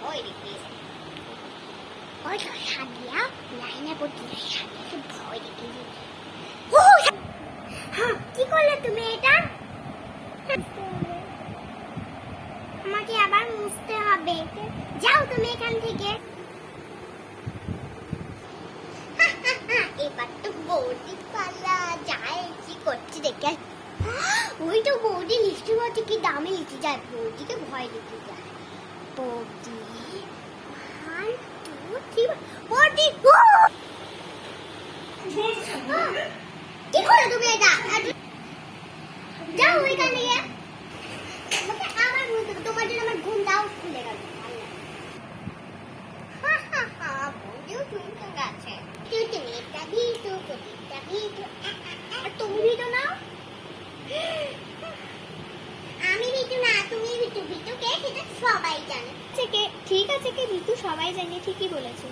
ভয় দেখিয়েছে। ওই তো সাদিয়া লাইনে পড়ছিল, সাদিয়াকে ভয় দেখিয়েছে। ও হ্যাঁ, কি করলে তুমি এটা? আমাকে আবার মুছতে হবে। যাও তুমি এখান থেকে। এবার তো বৌদি পালা, যায় কি করছে দেখে। ওই তো বৌদি লিখতে বলছে, কি দামে লিখতে যায়, বৌদিকে ভয় দিতে যায়। বৌদি 1 2 3 বৌদি কি করো তুমি এটা? যাও এখান থেকে। আমাকে আবার বলতে হবে, তোমার জন্য আমার ঘুমটাও খুলে গেল। বৌদিও শুনতে গেছে। তুমি একটা ভিতু, তুমি ভিতু নাও। আমি ভিতু না, তুমি ভিতু। ভিতু কে সেটা সবাই জানে। ঠিক আছে, কে ভিতু সবাই জানে, ঠিকই বলেছে।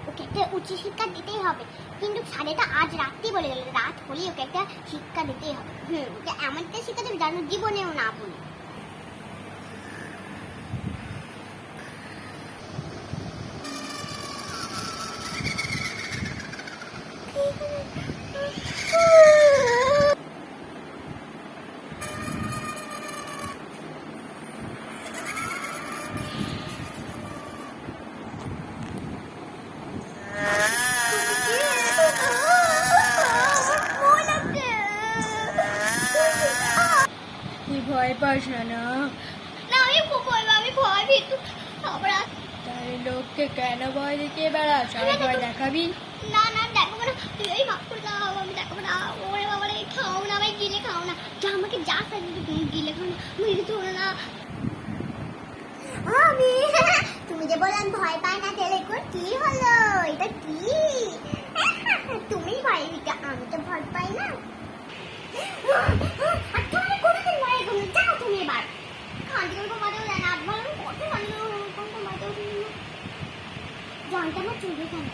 ওকে একটা উচ্চ শিক্ষা দিতেই হবে, কিন্তু সাড়েটা আজ রাত্রি বলে গেল, রাত হলেই ওকে একটা শিক্ষা দিতেই হবে। ওকে এমন একটা শিক্ষা দেবে যেন জীবনেও না ভুলে। তুই ভয় পাস না? না না আমি খুব ভয় পাই, আমি ভয় ভীতু। আমরা তাহলে লোককে কেন ভয় দেখিয়ে বেড়াস? আর ভয় দেখাবি? না না দেখাবো না, এই মাফ করে দাও, আমি দেখাবো না। ওরে বাবা রে, খাও না আমায়, গিলে খাও না। যা আমাকে যা সাজিয়ে তুমি গিলে খাও না, মেরে তো না। আমি তুমি যে বললাম ভয় পাই না, তাহলে কি হলো? এটা কি? তুমি ভয় দিতে, আমি তো ভয় পাই না। আর তুমি কোনোদিন ভয় করো, যাও তুমি এবার। খান্তিকে ঘুমাতেও দেয় না, বলো কত ভালো ঘুমাতেও দিন না। জানটা আমার চুলবে কেন?